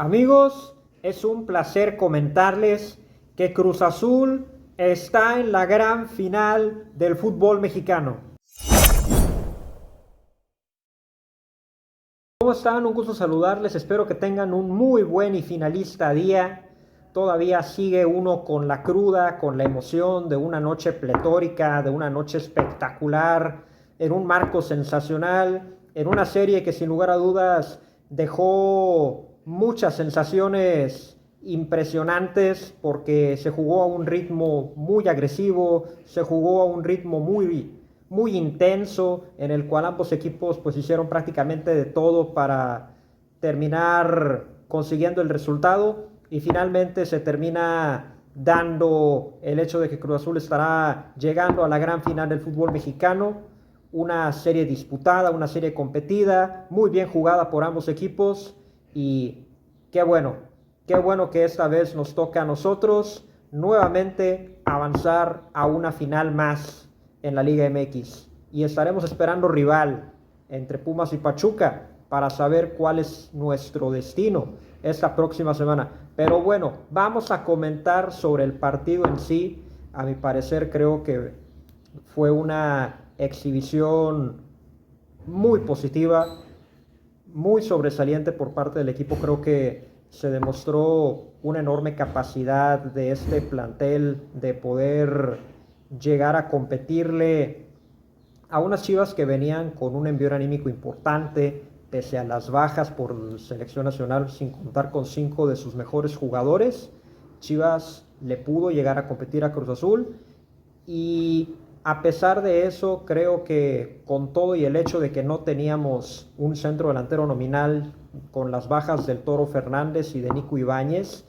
Amigos, es un placer comentarles que Cruz Azul está en la gran final del fútbol mexicano. ¿Cómo están? Un gusto saludarles. Espero que tengan un muy buen y finalista día. Todavía sigue uno con la cruda, con la emoción de una noche pletórica, de una noche espectacular, en un marco sensacional, en una serie que sin lugar a dudas dejó muchas sensaciones impresionantes porque se jugó a un ritmo muy agresivo, se jugó a un ritmo muy intenso en el cual ambos equipos pues hicieron prácticamente de todo para terminar consiguiendo el resultado y finalmente se termina dando el hecho de que Cruz Azul estará llegando a la gran final del fútbol mexicano, una serie disputada, una serie competida, muy bien jugada por ambos equipos y qué bueno que esta vez nos toca a nosotros nuevamente avanzar a una final más en la Liga MX y estaremos esperando rival entre Pumas y Pachuca para saber cuál es nuestro destino esta próxima semana. Pero bueno, vamos a comentar sobre el partido en sí. A mi parecer creo que fue una exhibición muy positiva, muy sobresaliente por parte del equipo. Creo que se demostró una enorme capacidad de este plantel de poder llegar a competirle a unas Chivas que venían con un envío anímico importante, pese a las bajas por selección nacional, sin contar con 5 de sus mejores jugadores. Chivas le pudo llegar a competir a Cruz Azul y a pesar de eso, creo que con todo y el hecho de que no teníamos un centro delantero nominal con las bajas del Toro Fernández y de Nico Ibáñez,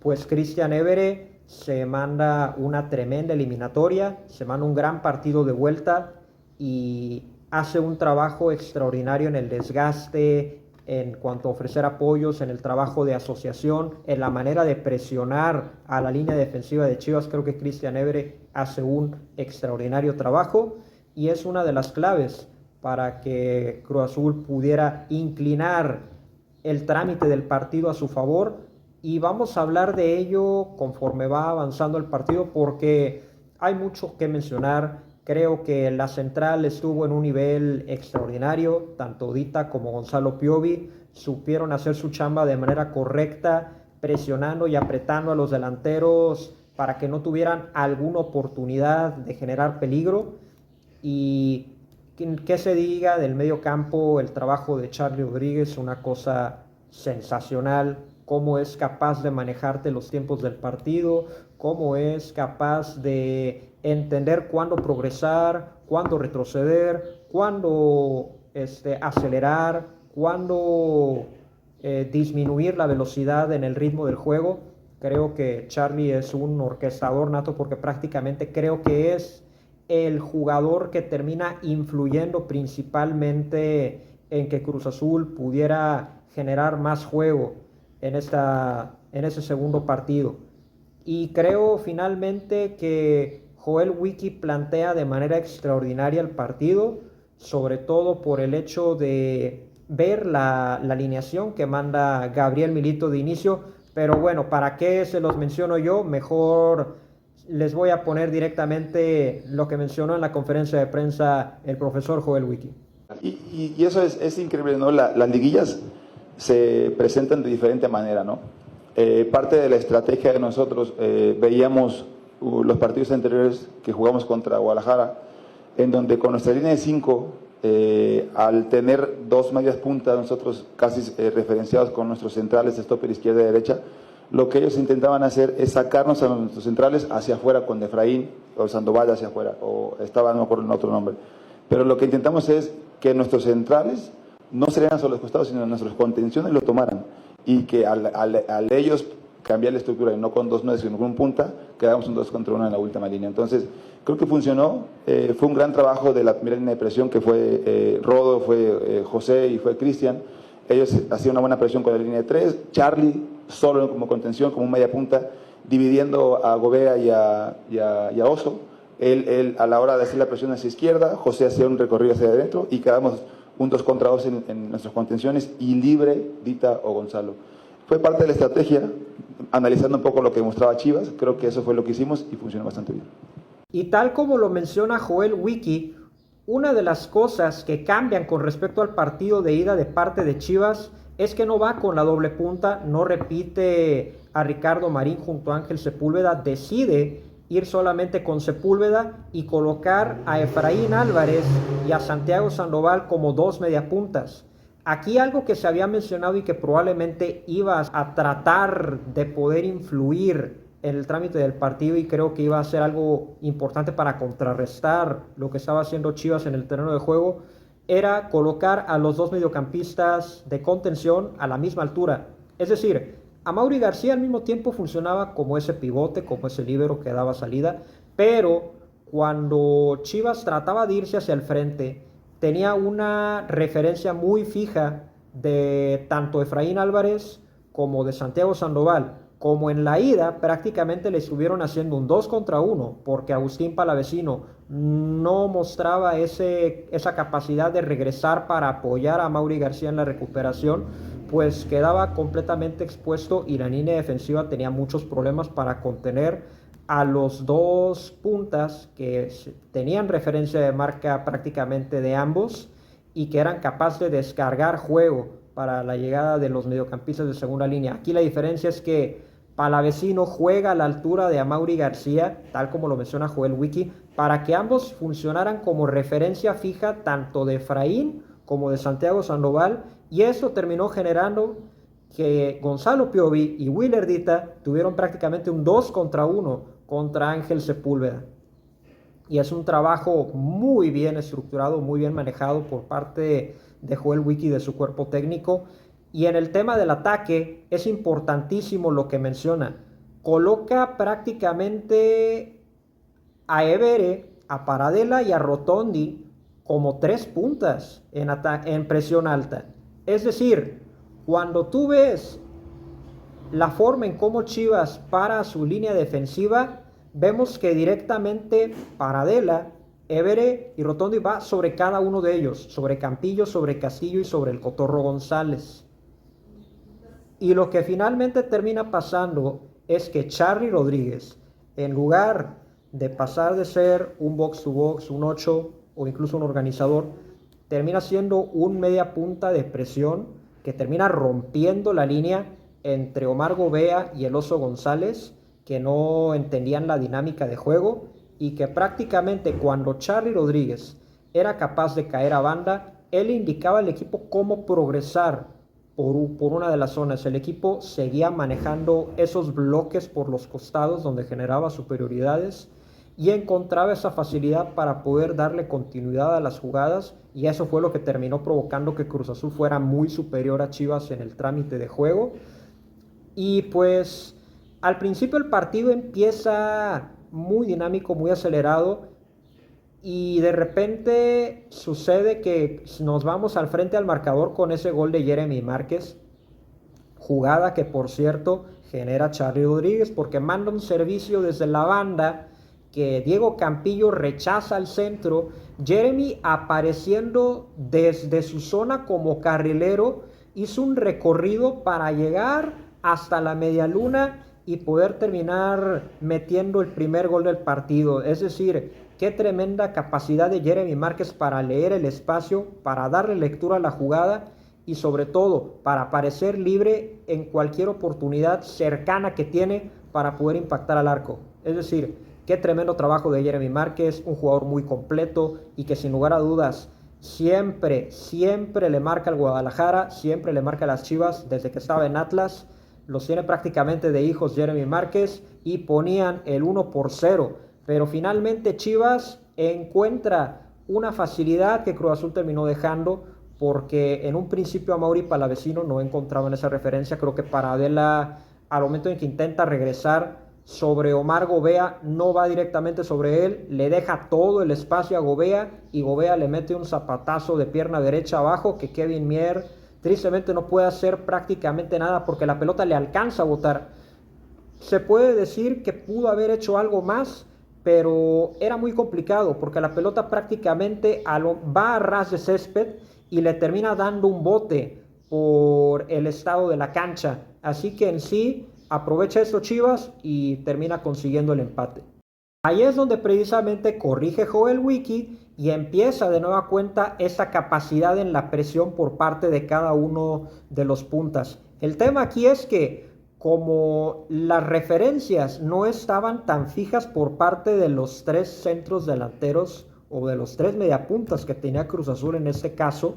pues Christian Évere se manda una tremenda eliminatoria, se manda un gran partido de vuelta y hace un trabajo extraordinario en el desgaste, en cuanto a ofrecer apoyos, en el trabajo de asociación, en la manera de presionar a la línea defensiva de Chivas. Creo que Christian Évere hace un extraordinario trabajo y es una de las claves para que Cruz Azul pudiera inclinar el trámite del partido a su favor y vamos a hablar de ello conforme va avanzando el partido porque hay mucho que mencionar. Creo que la central estuvo en un nivel extraordinario, tanto Dita como Gonzalo Piovi supieron hacer su chamba de manera correcta, presionando y apretando a los delanteros para que no tuvieran alguna oportunidad de generar peligro. Y qué se diga del medio campo, el trabajo de Charlie Rodríguez, una cosa sensacional, cómo es capaz de manejarte los tiempos del partido, cómo es capaz de entender cuándo progresar, cuándo retroceder, cuándo acelerar, cuándo disminuir la velocidad en el ritmo del juego. Creo que Charlie es un orquestador nato porque prácticamente creo que es el jugador que termina influyendo principalmente en que Cruz Azul pudiera generar más juego en ese segundo partido. Y creo finalmente que Joel Wiki plantea de manera extraordinaria el partido, sobre todo por el hecho de ver la alineación que manda Gabriel Milito de inicio. Pero bueno, ¿para qué se los menciono yo? Mejor les voy a poner directamente lo que mencionó en la conferencia de prensa el profesor Joel Wiki. Y eso es increíble, ¿no? Las liguillas se presentan de diferente manera, ¿no? Parte de la estrategia de nosotros, veíamos los partidos anteriores que jugamos contra Guadalajara, en donde con nuestra línea de 5, al tener dos medias puntas, nosotros casi referenciados con nuestros centrales de stopper izquierda y derecha, lo que ellos intentaban hacer es sacarnos a nuestros centrales hacia afuera con Efraín o Sandoval hacia afuera, o estaba, no me acuerdo el otro nombre. Pero lo que intentamos es que nuestros centrales no serían solo los costados, sino nuestros contenciones lo tomaran. Y que al ellos cambiar la estructura y no con dos nueve, sino con un punta, quedamos un 2 contra 1 en la última línea. Entonces, creo que funcionó. Fue un gran trabajo de la primera línea de presión que fue Rodo, fue José y fue Cristian. Ellos hacían una buena presión con la línea de 3. Charlie solo como contención, como un media punta, dividiendo a Gobea y a Oso. Él a la hora de hacer la presión hacia izquierda, José hacía un recorrido hacia adentro y quedamos un 2 contra 2 en nuestras contenciones y libre Dita o Gonzalo. fue parte de la estrategia, analizando un poco lo que mostraba Chivas. Creo que eso fue lo que hicimos y funcionó bastante bien. Y tal como lo menciona Joel Wiki, una de las cosas que cambian con respecto al partido de ida de parte de Chivas es que no va con la doble punta, no repite a Ricardo Marín junto a Ángel Sepúlveda, decide ir solamente con Sepúlveda y colocar a Efraín Álvarez y a Santiago Sandoval como dos mediapuntas. Aquí algo que se había mencionado y que probablemente ibas a tratar de poder influir en el trámite del partido, y creo que iba a ser algo importante para contrarrestar lo que estaba haciendo Chivas en el terreno de juego, era colocar a los dos mediocampistas de contención a la misma altura. Es decir, Amaury García al mismo tiempo funcionaba como ese pivote, como ese líbero que daba salida, pero cuando Chivas trataba de irse hacia el frente, tenía una referencia muy fija de tanto Efraín Álvarez como de Santiago Sandoval. Como en la ida prácticamente le estuvieron haciendo un 2 contra 1, porque Agustín Palavecino no mostraba esa capacidad de regresar para apoyar a Amaury García en la recuperación, pues quedaba completamente expuesto y la línea defensiva tenía muchos problemas para contener a los dos puntas que tenían referencia de marca prácticamente de ambos y que eran capaces de descargar juego para la llegada de los mediocampistas de segunda línea. Aquí la diferencia es que Palavecino juega a la altura de Amaury García, tal como lo menciona Joel Wiki, para que ambos funcionaran como referencia fija tanto de Efraín como de Santiago Sandoval, y eso terminó generando que Gonzalo Piovi y Willer Dita tuvieron prácticamente un 2 contra 1 contra Ángel Sepúlveda. Y es un trabajo muy bien estructurado, muy bien manejado por parte de Joel Wiki y de su cuerpo técnico. Y en el tema del ataque es importantísimo lo que menciona. Coloca prácticamente a Evere, a Paradela y a Rotondi como tres puntas en presión alta. Es decir, cuando tú ves la forma en cómo Chivas para su línea defensiva, vemos que directamente Paradela, Evere y Rotondi va sobre cada uno de ellos, sobre Campillo, sobre Castillo y sobre el Cotorro González. Y lo que finalmente termina pasando es que Charly Rodríguez, en lugar de pasar de ser un box to box, un 8 o incluso un organizador, termina siendo un media punta de presión que termina rompiendo la línea entre Omar Gobea y el Oso González, que no entendían la dinámica de juego, y que prácticamente cuando Charly Rodríguez era capaz de caer a banda, él indicaba al equipo cómo progresar por una de las zonas. El equipo seguía manejando esos bloques por los costados donde generaba superioridades y encontraba esa facilidad para poder darle continuidad a las jugadas, y eso fue lo que terminó provocando que Cruz Azul fuera muy superior a Chivas en el trámite de juego. Y pues al principio el partido empieza muy dinámico, muy acelerado, y de repente sucede que nos vamos al frente al marcador con ese gol de Jeremy Márquez, jugada que por cierto genera Charly Rodríguez porque manda un servicio desde la banda que Diego Campillo rechaza al centro. Jeremy, apareciendo desde su zona como carrilero, hizo un recorrido para llegar hasta la media luna y poder terminar metiendo el primer gol del partido. Es decir, qué tremenda capacidad de Jeremy Márquez para leer el espacio, para darle lectura a la jugada y sobre todo para aparecer libre en cualquier oportunidad cercana que tiene para poder impactar al arco. Es decir, qué tremendo trabajo de Jeremy Márquez, un jugador muy completo y que sin lugar a dudas siempre le marca al Guadalajara, siempre le marca a las Chivas desde que estaba en Atlas. Los tiene prácticamente de hijos Jeremy Márquez y ponían el 1-0. Pero finalmente Chivas encuentra una facilidad que Cruz Azul terminó dejando, porque en un principio Amaury Palavecino no encontraban esa referencia. Creo que Paradela, al momento en que intenta regresar sobre Omar Gobea, no va directamente sobre él, le deja todo el espacio a Gobea y Gobea le mete un zapatazo de pierna derecha abajo que Kevin Mier tristemente no puede hacer prácticamente nada porque la pelota le alcanza a botar. Se puede decir que pudo haber hecho algo más, pero era muy complicado porque la pelota prácticamente va a ras de césped y le termina dando un bote por el estado de la cancha. Así que en sí aprovecha esto Chivas y termina consiguiendo el empate. Ahí es donde precisamente corrige Joel Wiki y empieza de nueva cuenta esa capacidad en la presión por parte de cada uno de los puntas. El tema aquí es que como las referencias no estaban tan fijas por parte de los tres centros delanteros o de los tres mediapuntas que tenía Cruz Azul en este caso,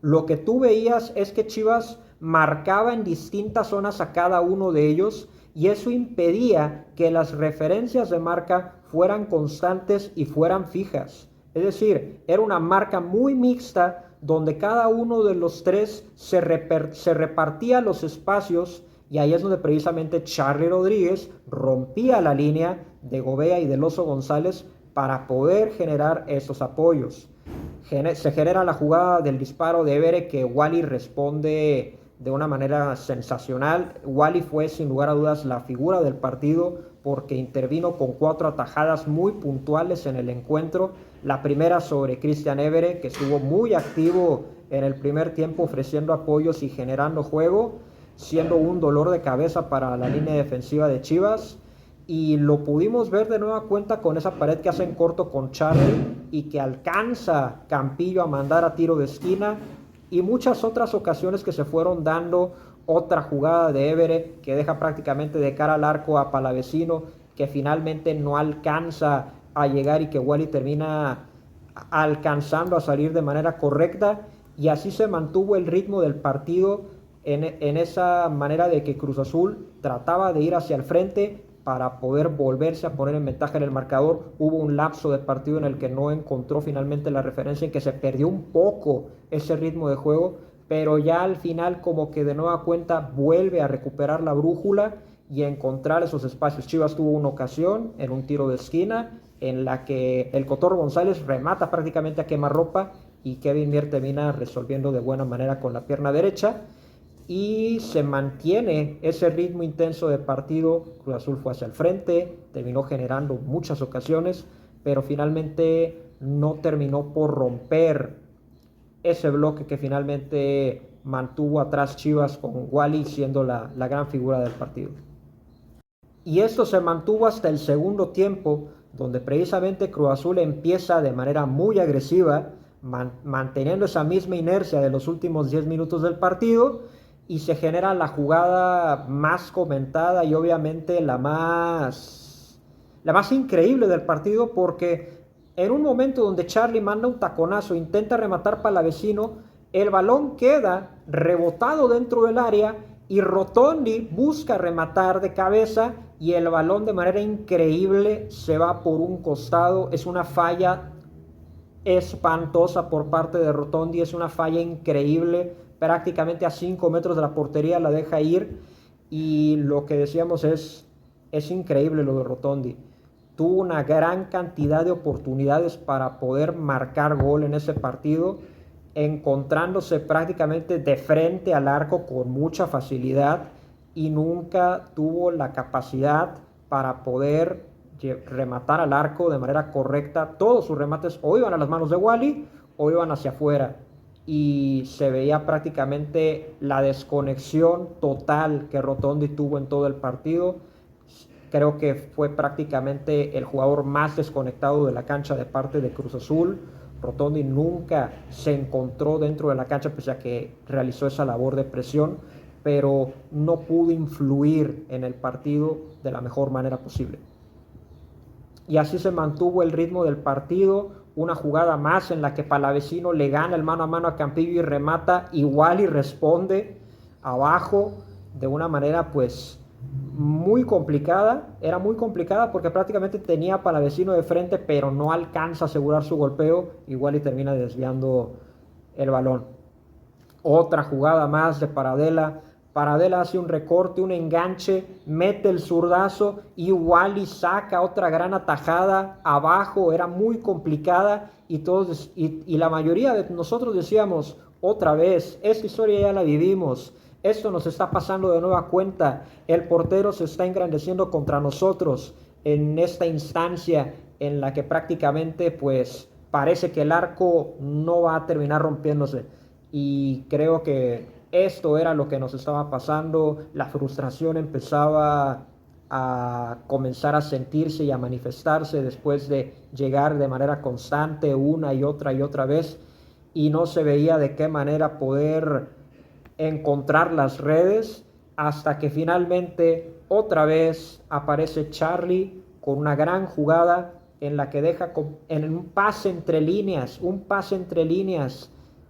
lo que tú veías es que Chivas marcaba en distintas zonas a cada uno de ellos y eso impedía que las referencias de marca fueran constantes y fueran fijas. Es decir, era una marca muy mixta donde cada uno de los tres se repartía los espacios y ahí es donde precisamente Charly Rodríguez rompía la línea de Gobea y del Oso González para poder generar esos apoyos. Se genera la jugada del disparo de Évere que Wally responde de una manera sensacional. Wally fue sin lugar a dudas la figura del partido porque intervino con 4 atajadas muy puntuales en el encuentro. La primera sobre Christian Évere, que estuvo muy activo en el primer tiempo ofreciendo apoyos y generando juego, siendo un dolor de cabeza para la línea defensiva de Chivas. Y lo pudimos ver de nueva cuenta con esa pared que hace en corto con Charly y que alcanza Campillo a mandar a tiro de esquina y muchas otras ocasiones que se fueron dando. Otra jugada de Évere que deja prácticamente de cara al arco a Palavecino, que finalmente no alcanza a llegar y que Wally termina alcanzando a salir de manera correcta, y así se mantuvo el ritmo del partido en esa manera de que Cruz Azul trataba de ir hacia el frente para poder volverse a poner en ventaja en el marcador. Hubo un lapso de partido en el que no encontró finalmente la referencia, en que se perdió un poco ese ritmo de juego, pero ya al final como que de nueva cuenta vuelve a recuperar la brújula y a encontrar esos espacios. Chivas tuvo una ocasión en un tiro de esquina en la que el Cotorro González remata prácticamente a quemarropa y Kevin Mier termina resolviendo de buena manera con la pierna derecha. Y se mantiene ese ritmo intenso de partido. Cruz Azul fue hacia el frente, terminó generando muchas ocasiones, pero finalmente no terminó por romper ese bloque que finalmente mantuvo atrás Chivas, con Wally siendo la gran figura del partido. Y esto se mantuvo hasta el segundo tiempo, donde precisamente Cruz Azul empieza de manera muy agresiva, manteniendo esa misma inercia de los últimos 10 minutos del partido, y se genera la jugada más comentada y obviamente la más increíble del partido, porque en un momento donde Charly manda un taconazo, intenta rematar Palavecino, el balón queda rebotado dentro del área y Rotondi busca rematar de cabeza y el balón de manera increíble se va por un costado. Es una falla espantosa por parte de Rotondi, es una falla increíble, prácticamente a 5 metros de la portería la deja ir, y lo que decíamos es increíble lo de Rotondi. Tuvo una gran cantidad de oportunidades para poder marcar gol en ese partido, encontrándose prácticamente de frente al arco con mucha facilidad, y nunca tuvo la capacidad para poder rematar al arco de manera correcta. Todos sus remates o iban a las manos de Wally o iban hacia afuera, y se veía prácticamente la desconexión total que Rotondi tuvo en todo el partido. Creo que fue prácticamente el jugador más desconectado de la cancha de parte de Cruz Azul. Rotondi nunca se encontró dentro de la cancha pese a que realizó esa labor de presión, pero no pudo influir en el partido de la mejor manera posible. Y así se mantuvo el ritmo del partido. Una jugada más en la que Palavecino le gana el mano a mano a Campillo y remata igual y responde abajo de una manera pues muy complicada. Era muy complicada porque prácticamente tenía a Palavecino de frente, pero no alcanza a asegurar su golpeo, igual y termina desviando el balón. Otra jugada más de Paradela. Paradela hace un recorte, un enganche, mete el zurdazo y Wally saca otra gran atajada abajo. Era muy complicada y la mayoría de nosotros decíamos, otra vez, esta historia ya la vivimos, esto nos está pasando de nueva cuenta, el portero se está engrandeciendo contra nosotros en esta instancia en la que prácticamente pues parece que el arco no va a terminar rompiéndose. Y creo que esto era lo que nos estaba pasando, la frustración empezaba a comenzar a sentirse y a manifestarse después de llegar de manera constante una y otra vez, y no se veía de qué manera poder encontrar las redes, hasta que finalmente otra vez aparece Charlie con una gran jugada en la que deja en un pase entre líneas,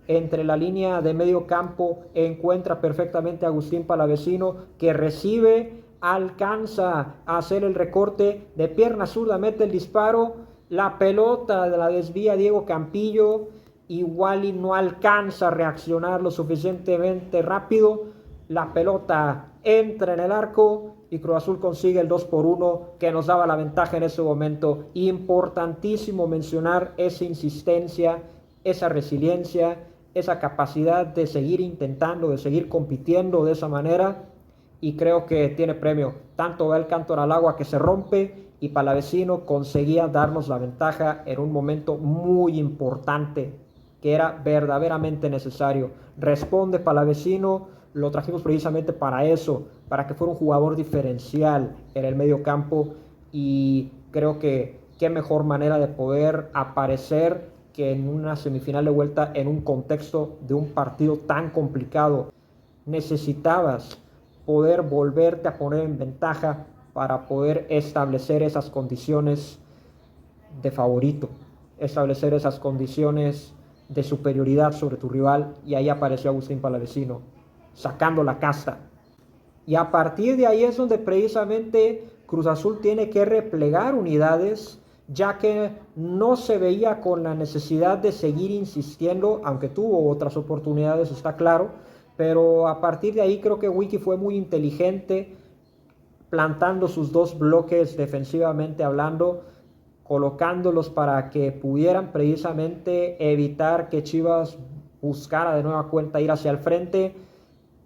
entre la línea de medio campo, encuentra perfectamente a Agustín Palavecino, que recibe, alcanza a hacer el recorte de pierna zurda, mete el disparo, la pelota la desvía Diego Campillo, igual y no alcanza a reaccionar lo suficientemente rápido, la pelota entra en el arco y Cruz Azul consigue el 2-1 que nos daba la ventaja en ese momento. Importantísimo mencionar esa insistencia, esa resiliencia, esa capacidad de seguir intentando, de seguir compitiendo de esa manera, y creo que tiene premio. Tanto va el cántaro al agua que se rompe, y Palavecino conseguía darnos la ventaja en un momento muy importante que era verdaderamente necesario. Responde Palavecino, lo trajimos precisamente para eso, para que fuera un jugador diferencial en el medio campo, y creo que qué mejor manera de poder aparecer que en una semifinal de vuelta en un contexto de un partido tan complicado. Necesitabas poder volverte a poner en ventaja para poder establecer esas condiciones de favorito, establecer esas condiciones de superioridad sobre tu rival, y ahí apareció Agustín Palavecino sacando la casta, y a partir de ahí es donde precisamente Cruz Azul tiene que replegar unidades, ya que no se veía con la necesidad de seguir insistiendo, aunque tuvo otras oportunidades, está claro, pero a partir de ahí creo que Wiki fue muy inteligente, plantando sus dos bloques defensivamente hablando, colocándolos para que pudieran precisamente evitar que Chivas buscara de nueva cuenta ir hacia el frente.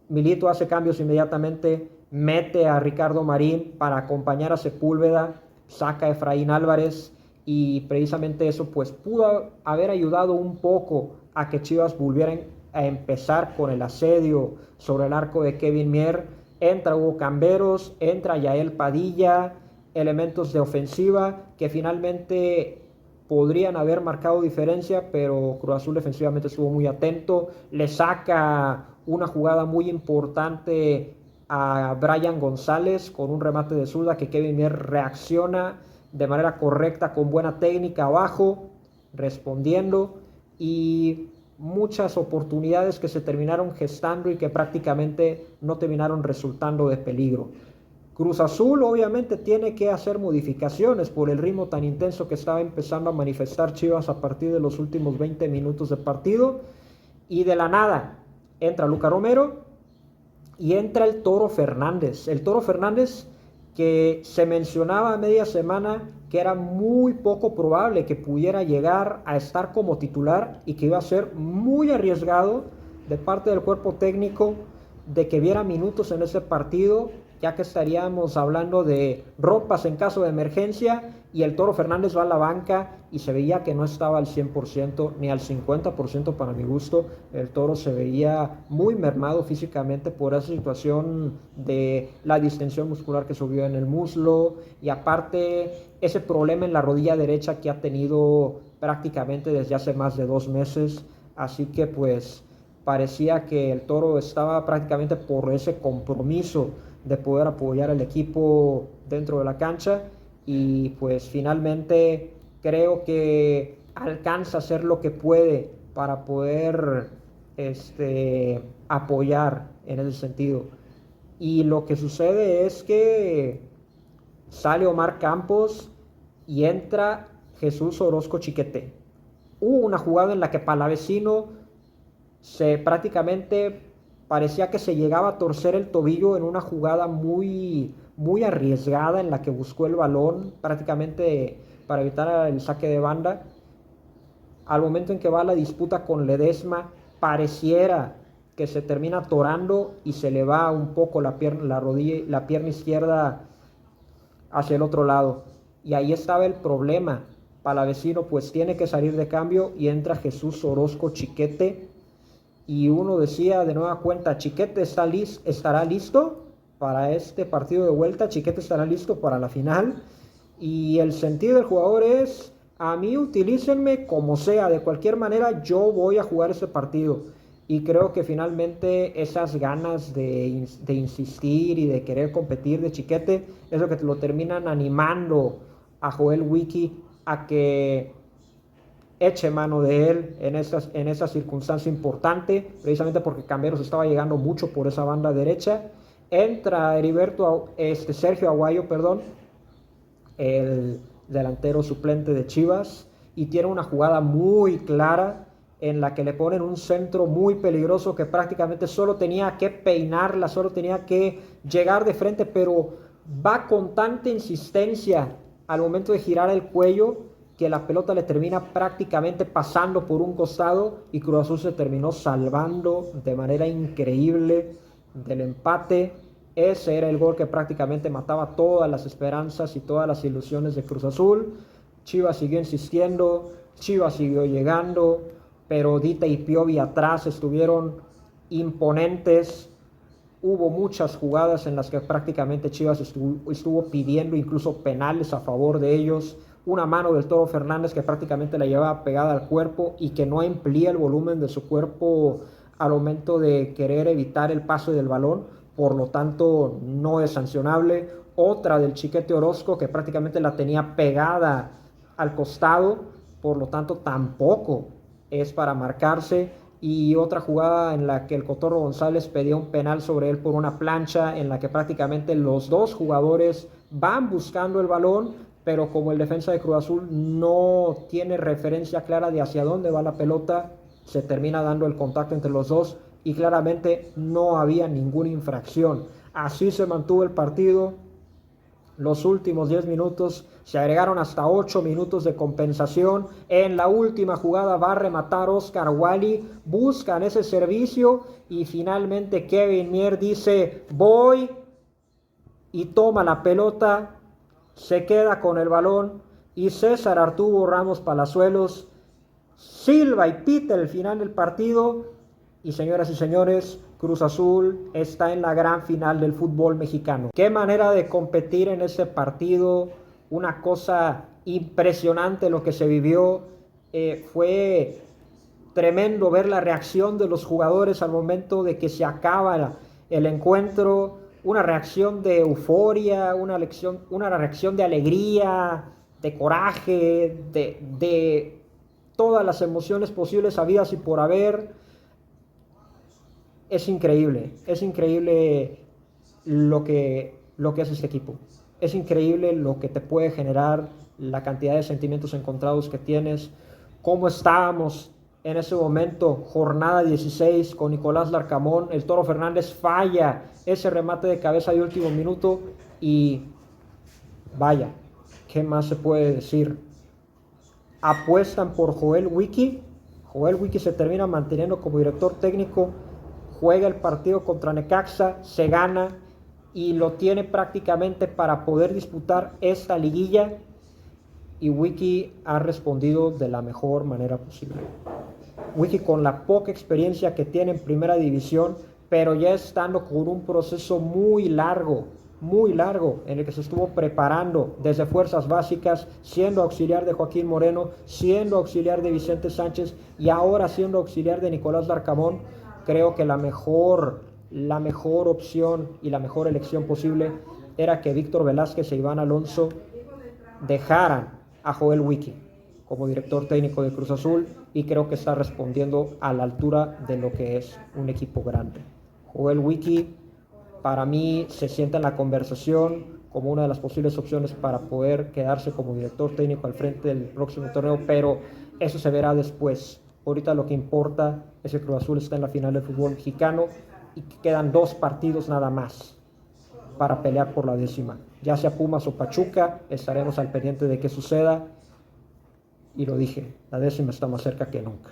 Milito hace cambios inmediatamente, mete a Ricardo Marín para acompañar a Sepúlveda, saca a Efraín Álvarez, y precisamente eso pues pudo haber ayudado un poco a que Chivas volvieran a empezar con el asedio sobre el arco de Kevin Mier. Entra Hugo Camberos, entra Yael Padilla, elementos de ofensiva que finalmente podrían haber marcado diferencia, pero Cruz Azul defensivamente estuvo muy atento, le saca una jugada muy importante a Brian González con un remate de zurda que Kevin Mier reacciona de manera correcta, con buena técnica abajo, respondiendo, y muchas oportunidades que se terminaron gestando y que prácticamente no terminaron resultando de peligro. Cruz Azul obviamente tiene que hacer modificaciones por el ritmo tan intenso que estaba empezando a manifestar Chivas a partir de los últimos 20 minutos de partido, y de la nada entra Luca Romero y entra el Toro Fernández. El Toro Fernández, que se mencionaba a media semana que era muy poco probable que pudiera llegar a estar como titular, y que iba a ser muy arriesgado de parte del cuerpo técnico de que viera minutos en ese partido, ya que estaríamos hablando de ropas en caso de emergencia, y el Toro Fernández va a la banca y se veía que no estaba al 100% ni al 50% para mi gusto. El Toro se veía muy mermado físicamente por esa situación de la distensión muscular que subió en el muslo, y aparte ese problema en la rodilla derecha que ha tenido prácticamente desde hace más de 2 meses. Así que pues parecía que el Toro estaba prácticamente por ese compromiso de poder apoyar al equipo dentro de la cancha, y pues finalmente creo que alcanza a hacer lo que puede para poder apoyar en ese sentido. Y lo que sucede es que sale Omar Campos y entra Jesús Orozco Chiquete. Hubo una jugada en la que Palavecino se prácticamente parecía que se llegaba a torcer el tobillo en una jugada muy arriesgada en la que buscó el balón prácticamente para evitar el saque de banda. Al momento en que va a la disputa con Ledesma, pareciera que se termina atorando y se le va un poco la pierna izquierda hacia el otro lado. Y ahí estaba el problema. Palavecino pues tiene que salir de cambio y entra Jesús Orozco Chiquete, y uno decía de nueva cuenta, Chiquete estará listo para este partido de vuelta, Chiquete estará listo para la final, y el sentido del jugador es, a mí utilícenme como sea, de cualquier manera yo voy a jugar ese partido. Y creo que finalmente esas ganas de insistir y de querer competir de Chiquete es lo que lo terminan animando a Joel Wiki a que eche mano de él en esa circunstancia importante, precisamente porque Camberos estaba llegando mucho por esa banda derecha. Entra Sergio Aguayo, perdón, el delantero suplente de Chivas, y tiene una jugada muy clara en la que le ponen un centro muy peligroso que prácticamente solo tenía que peinarla, solo tenía que llegar de frente, pero va con tanta insistencia al momento de girar el cuello que la pelota le termina prácticamente pasando por un costado y Cruz Azul se terminó salvando de manera increíble del empate. Ese era el gol que prácticamente mataba todas las esperanzas y todas las ilusiones de Cruz Azul. Chivas siguió insistiendo, Chivas siguió llegando, pero Dita y Piovi atrás estuvieron imponentes. Hubo muchas jugadas en las que prácticamente Chivas estuvo pidiendo incluso penales a favor de ellos. Una mano del Toro Fernández que prácticamente la llevaba pegada al cuerpo y que no amplía el volumen de su cuerpo al momento de querer evitar el paso del balón, por lo tanto no es sancionable. Otra del Chiquete Orozco que prácticamente la tenía pegada al costado, por lo tanto tampoco es para marcarse. Y otra jugada en la que el Cotorro González pedía un penal sobre él por una plancha, en la que prácticamente los dos jugadores van buscando el balón, pero como el defensa de Cruz Azul no tiene referencia clara de hacia dónde va la pelota, se termina dando el contacto entre los dos y claramente no había ninguna infracción. Así se mantuvo el partido. Los últimos 10 minutos se agregaron hasta 8 minutos de compensación. En la última jugada va a rematar Oscar Wally. Buscan ese servicio y finalmente Kevin Mier dice voy y toma la pelota. Se queda con el balón y César Arturo Ramos Palazuelos silba y pita el final del partido. Y señoras y señores, Cruz Azul está en la gran final del fútbol mexicano. Qué manera de competir en ese partido, una cosa impresionante lo que se vivió. Fue tremendo ver la reacción de los jugadores al momento de que se acaba el encuentro, una reacción de euforia, una reacción de alegría, de coraje, de todas las emociones posibles habidas y por haber. Es increíble lo que es este equipo. Es increíble lo que te puede generar, la cantidad de sentimientos encontrados que tienes. Cómo estábamos en ese momento, jornada 16 con Nicolás Larcamón. El Toro Fernández falla ese remate de cabeza de último minuto y vaya, ¿qué más se puede decir? Apuestan por Joel Wiki. Joel Wiki se termina manteniendo como director técnico. Juega el partido contra Necaxa, se gana y lo tiene prácticamente para poder disputar esta liguilla, y Wiki ha respondido de la mejor manera posible. Wiki, con la poca experiencia que tiene en primera división, pero ya estando con un proceso muy largo en el que se estuvo preparando desde fuerzas básicas, siendo auxiliar de Joaquín Moreno, siendo auxiliar de Vicente Sánchez y ahora siendo auxiliar de Nicolás Larcamón. Creo que la mejor opción y la mejor elección posible era que Víctor Velázquez e Iván Alonso dejaran a Joel Wiki como director técnico de Cruz Azul, y creo que está respondiendo a la altura de lo que es un equipo grande. Joel Wiki para mí se sienta en la conversación como una de las posibles opciones para poder quedarse como director técnico al frente del próximo torneo, pero eso se verá después. Ahorita lo que importa es que Cruz Azul está en la final del fútbol mexicano y que quedan 2 partidos nada más para pelear por la 10ª. Ya sea Pumas o Pachuca, estaremos al pendiente de qué suceda. Y lo dije, la 10ª está más cerca que nunca.